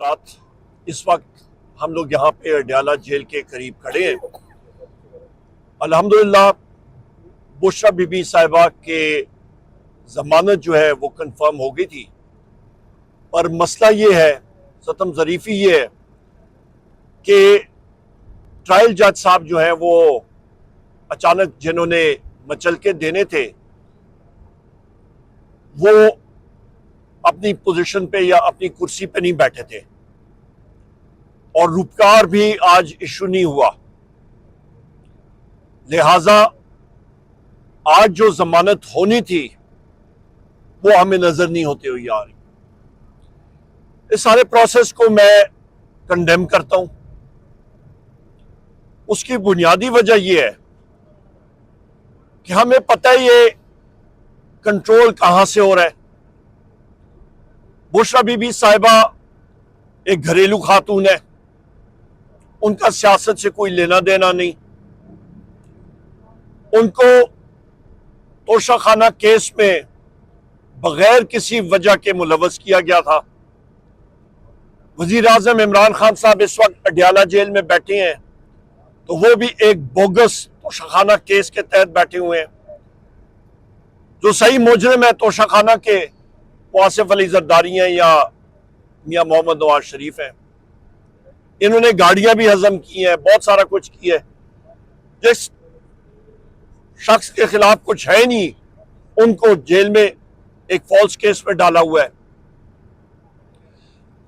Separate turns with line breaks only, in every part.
बरकात। इस वक्त हम लोग यहाँ पे अडयाला जेल के करीब खड़े हैं। अल्हम्दुलिल्लाह बुशरा बीबी साहिबा के जमानत जो है वो कंफर्म हो गई थी, पर मसला ये है, सतम ज़रीफ़ी ये है कि ट्रायल जज साहब जो है वो अचानक जिन्होंने मचलके देने थे वो अपनी पोजीशन पे या अपनी कुर्सी पे नहीं बैठे थे और रूपकार भी आज इशू नहीं हुआ। लिहाजा आज जो जमानत होनी थी वो हमें नजर नहीं होती हुई आ रही। इस सारे प्रोसेस को मैं कंडेम करता हूं। उसकी बुनियादी वजह यह है कि हमें पता है ये कंट्रोल कहां से हो रहा है। बुशरा बीबी साहिबा एक घरेलू खातून है, उनका सियासत से कोई लेना देना नहीं। उनको तोशाखाना केस में बगैर किसी वजह के मुलव्वस किया गया था। वजीर आजम इमरान खान साहब इस वक्त अडयाला जेल में बैठे हैं, तो वो भी एक बोगस तोशाखाना केस के तहत बैठे हुए हैं। जो सही मुजरिम है तोशाखाना के वो आसिफ अली जरदारी हैं या मियां मोहम्मद नवाज शरीफ हैं। इन्होंने गाड़ियां भी हजम की हैं, बहुत सारा कुछ किया है। जिस शख्स के खिलाफ कुछ है नहीं, उनको जेल में एक फॉल्स केस में डाला हुआ है।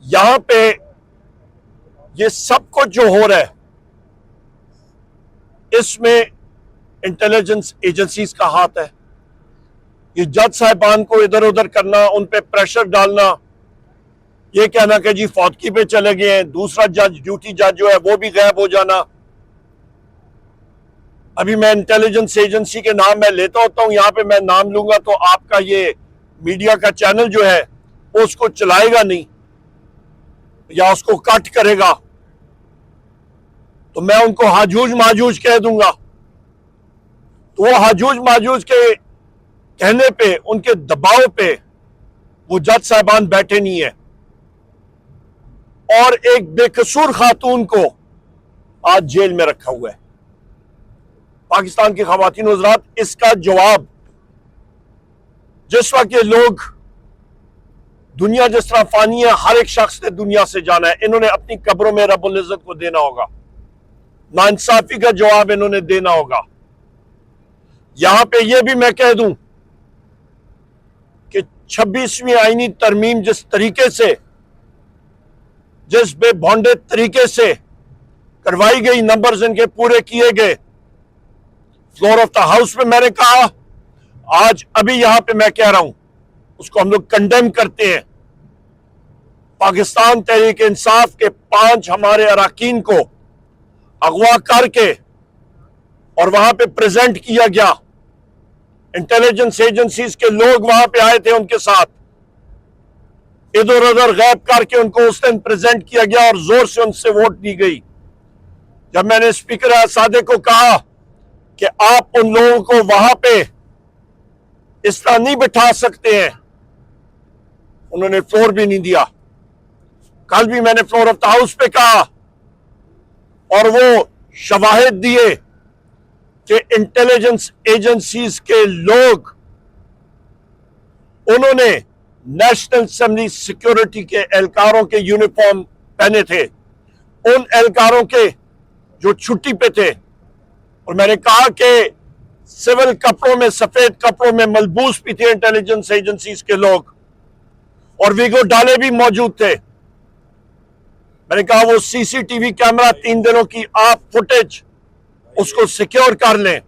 यहां पे ये सब कुछ जो हो रहा है इसमें इंटेलिजेंस एजेंसीज का हाथ है। ये जज साहिबान को इधर उधर करना, उन पे प्रेशर डालना, ये कहना कि जी फौतगी पे चले गए हैं, दूसरा जज ड्यूटी जज जो है वो भी गायब हो जाना। अभी मैं इंटेलिजेंस एजेंसी के नाम मैं लेता होता हूं, यहां पे मैं नाम लूंगा तो आपका ये मीडिया का चैनल जो है वो उसको चलाएगा नहीं या उसको कट करेगा, तो मैं उनको हाजूज माजूज कह दूंगा। तो वो हाजूज माजूज के कहने पे, उनके दबाव पे वो जज साहिबान बैठे नहीं है और एक बेकसूर खातून को आज जेल में रखा हुआ है। पाकिस्तान की खवातीन हज़रात, इसका जवाब जिस वक्त ये लोग, दुनिया जिस तरह फानी है, हर एक शख्स ने दुनिया से जाना है, इन्होंने अपनी कब्रों में रब्बुल इज्जत को देना होगा। नाइंसाफी का जवाब इन्होंने देना होगा। यहां पे ये भी मैं कह दूं कि 26वीं आईनी तरमीम जिस तरीके से, जिस बेभौंडे तरीके से करवाई गई, नंबर्स इनके पूरे किए गए, फ्लोर ऑफ द हाउस में मैंने कहा, आज अभी यहां पे मैं कह रहा हूं, उसको हम लोग कंडेम करते हैं। पाकिस्तान तहरीक इंसाफ के 5 हमारे अरकान को अगवा करके और वहां पे प्रेजेंट किया गया। इंटेलिजेंस एजेंसीज के लोग वहां पे आए थे, उनके साथ इधर उधर गायब करके उनको उस दिन प्रेजेंट किया गया और जोर से उनसे वोट दी गई। जब मैंने स्पीकर सादे को कहा कि आप उन लोगों को वहां पे इस तरह नहीं बिठा सकते हैं, उन्होंने फ्लोर भी नहीं दिया। कल भी मैंने फ्लोर ऑफ द हाउस पे कहा और वो शवाहिद दिए कि इंटेलिजेंस एजेंसीज के लोग, उन्होंने नेशनल असेंबली सिक्योरिटी के एहलकारों के यूनिफॉर्म पहने थे, उन एहलकारों के जो छुट्टी पे थे, और मैंने कहा कि सिविल कपड़ों में, सफेद कपड़ों में मलबूस भी थे इंटेलिजेंस एजेंसीज के लोग, और वीगो डाले भी मौजूद थे। मैंने कहा वो सीसीटीवी कैमरा 3 दिनों की आप फुटेज उसको सिक्योर कर लें।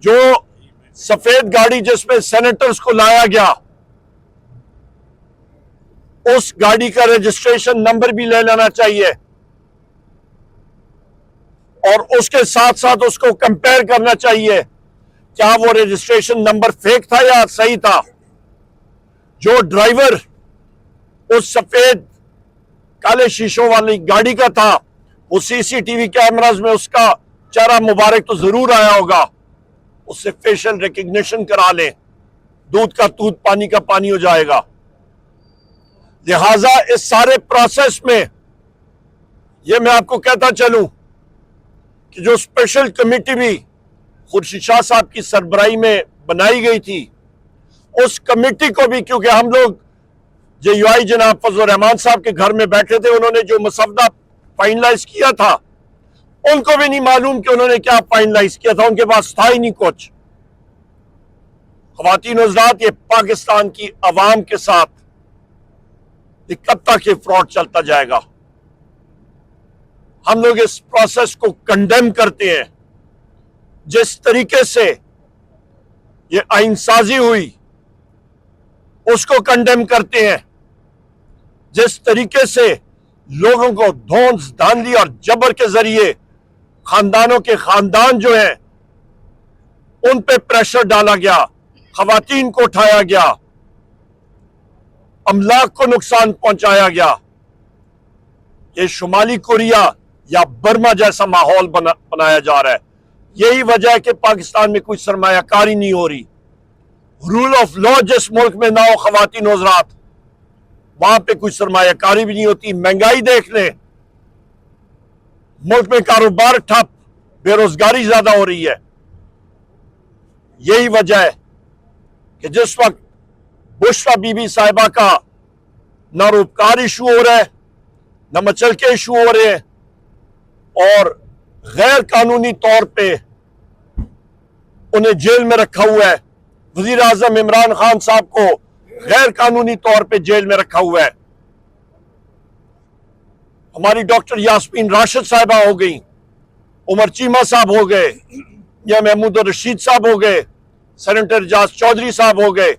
जो सफेद गाड़ी जिसमें सेनेटर्स को लाया गया, उस गाड़ी का रजिस्ट्रेशन नंबर भी ले लेना चाहिए और उसके साथ साथ उसको कंपेयर करना चाहिए, क्या वो रजिस्ट्रेशन नंबर फेक था या सही था। जो ड्राइवर उस सफेद काले शीशों वाली गाड़ी का था, वो सीसीटीवी कैमरास में उसका चेहरा मुबारक तो जरूर आया होगा, उससे फेशियल रिकग्निशन करा लें, दूध का दूध पानी का पानी हो जाएगा। लिहाजा इस सारे प्रोसेस में यह मैं आपको कहता चलूं कि जो स्पेशल कमेटी भी खुर्शीद शाह साहब की सरबराही में बनाई गई थी, उस कमेटी को भी, क्योंकि हम लोग JUI जनाब फजल रहमान साहब के घर में बैठे थे, उन्होंने जो मसवदा फाइनलाइज किया था उनको भी नहीं मालूम कि उन्होंने क्या फाइनलाइज किया था, उनके पास था ही नहीं कुछ। ख़वातीन हज़रात, ये पाकिस्तान की अवाम के साथ कब तक ये फ्रॉड चलता जाएगा? हम लोग इस प्रोसेस को कंडेम करते हैं। जिस तरीके से ये आइनसाजी हुई उसको कंडेम करते हैं। जिस तरीके से लोगों को धौंस धांधली और जबर के जरिए खानदानों के खानदान जो है उन पे प्रेशर डाला गया, खवातीन को उठाया गया, अमलाक को नुकसान पहुंचाया गया, ये शुमाली कोरिया या बर्मा जैसा माहौल बनाया जा रहा है। यही वजह है कि पाकिस्तान में कोई सरमायाकारी नहीं हो रही। रूल ऑफ लॉ जिस मुल्क में ना हो खवातीन हज़रात, वहां पे कोई सरमायाकारी भी नहीं होती। महंगाई देख लें, मुल्क में कारोबार ठप, बेरोजगारी ज्यादा हो रही है। यही वजह है कि जिस वक्त बुशरा बीबी साहिबा का न रोजगार इशू हो रहा है, न मचलके इशू हो रहे हैं, और गैर कानूनी तौर पे उन्हें जेल में रखा हुआ है। वजीर आजम इमरान खान साहब को गैर कानूनी तौर पे जेल में रखा हुआ है। हमारी डॉक्टर यास्मीन राशिद साहिबा हो गई, उमर चीमा साहब हो गए, या महमूद रशीद साहब हो गए, सेनेटर एजाज चौधरी साहब हो गए,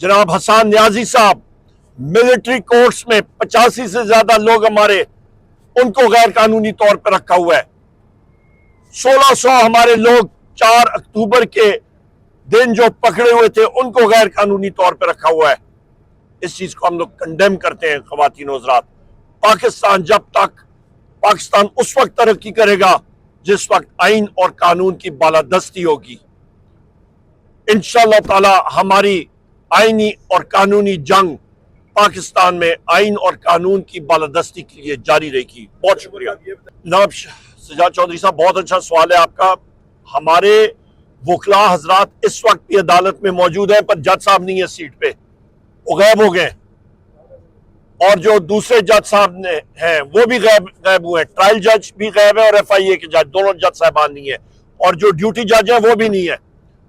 जनाब हसन न्याजी साहब। मिलिट्री कोर्ट्स में 85 से ज्यादा लोग हमारे, उनको गैर कानूनी तौर पर रखा हुआ है। 1600 हमारे लोग 4 अक्टूबर के दिन जो पकड़े हुए थे उनको गैर कानूनी तौर पर रखा हुआ है। इस चीज को हम लोग कंडेम करते हैं। ख़वातीन हज़रात, पाकिस्तान उस वक्त तरक्की करेगा जिस वक्त आइन और कानून की बालादस्ती होगी। इंशाअल्लाह ताला हमारी आइनी और कानूनी जंग पाकिस्तान में आइन और कानून की बालादस्ती के लिए जारी रहेगी। बहुत शुक्रिया जनाब सजाद चौधरी साहब, बहुत अच्छा सवाल है आपका। हमारे वकला हजरात इस वक्त भी अदालत में मौजूद है, पर जज साहब नहीं है सीट पे, वो गायब हो गए। और जो दूसरे जज साहब ने हैं वो भी गायब हुए हैं। ट्रायल जज भी गायब है और FIA के जज, दोनों जज साहबान नहीं है, और जो ड्यूटी जज है वो भी नहीं है।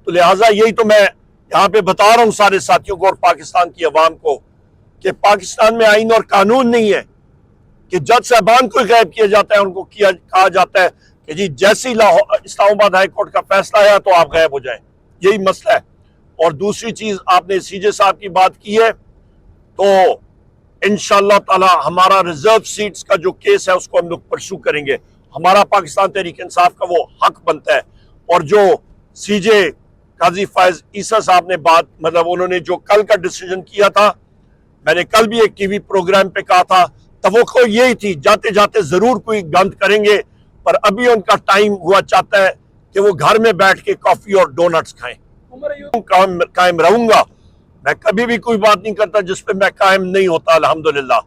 तो लिहाजा यही तो मैं यहाँ पे बता रहा हूँ सारे साथियों को और पाकिस्तान की अवाम को कि पाकिस्तान में आइन और कानून नहीं है कि जज साहबान को गायब किया जाता है। उनको कहा जाता है कि जी जैसी इस्लामाबाद हाई कोर्ट का फैसला आया तो आप गायब हो जाए। यही मसला है। और दूसरी चीज, आपने CJ साहब की बात की है, तो इंशाअल्लाह ताला हमारा रिजर्व सीट्स का जो केस है उसको हम लोग परसू करेंगे। हमारा पाकिस्तान तहरीक इंसाफ का वो हक बनता है। और जो CJ काजी फायज ईसा साहब ने बात, मतलब उन्होंने जो कल का डिसीजन किया था, मैंने कल भी एक TV प्रोग्राम पे कहा था, तवक्को यही थी जाते जाते जरूर कोई गंद करेंगे, पर अभी उनका टाइम हुआ चाहता है कि वो घर में बैठ के कॉफी और डोनट्स खाएं। कायम रहूंगा। मैं कभी भी कोई बात नहीं करता जिस पे मैं कायम नहीं होता। अल्हम्दुलिल्लाह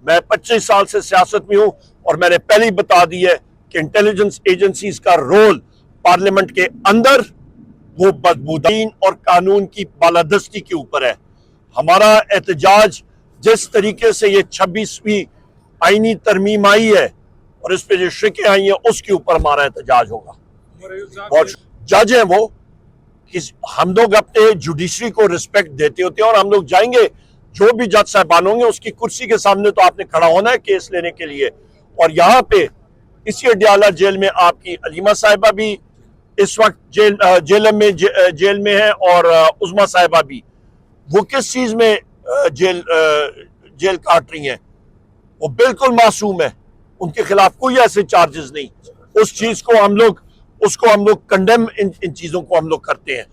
मैं 25 साल से सियासत में हूं और मैंने पहले ही बता दी है कि इंटेलिजेंस एजेंसीज का रोल पार्लियामेंट के अंदर वो बदबूदार और कानून की बालादस्ती के ऊपर है। हमारा एहतजाज जिस तरीके से ये 26वीं आईनी तरमीम आई है और इस पे जो शिकें आई हैं उसके ऊपर हमारा एहतजाज होगा। और जज हैं वो, हम लोग अपने जुडिशरी को रिस्पेक्ट देते होते हैं और हम लोग जाएंगे, जो भी जज साहबान होंगे उसकी कुर्सी के सामने तो आपने खड़ा होना है केस लेने के लिए। और यहाँ पे इसी अडियाला जेल में आपकी अलीमा साहिबा भी इस वक्त जेल में है और उस्मा साहिबा भी। वो किस चीज में जेल काट रही हैं? वो बिल्कुल मासूम है, उनके खिलाफ कोई ऐसे चार्जेस नहीं। उस चीज को हम लोग कंडेम इन चीजों को हम लोग करते हैं।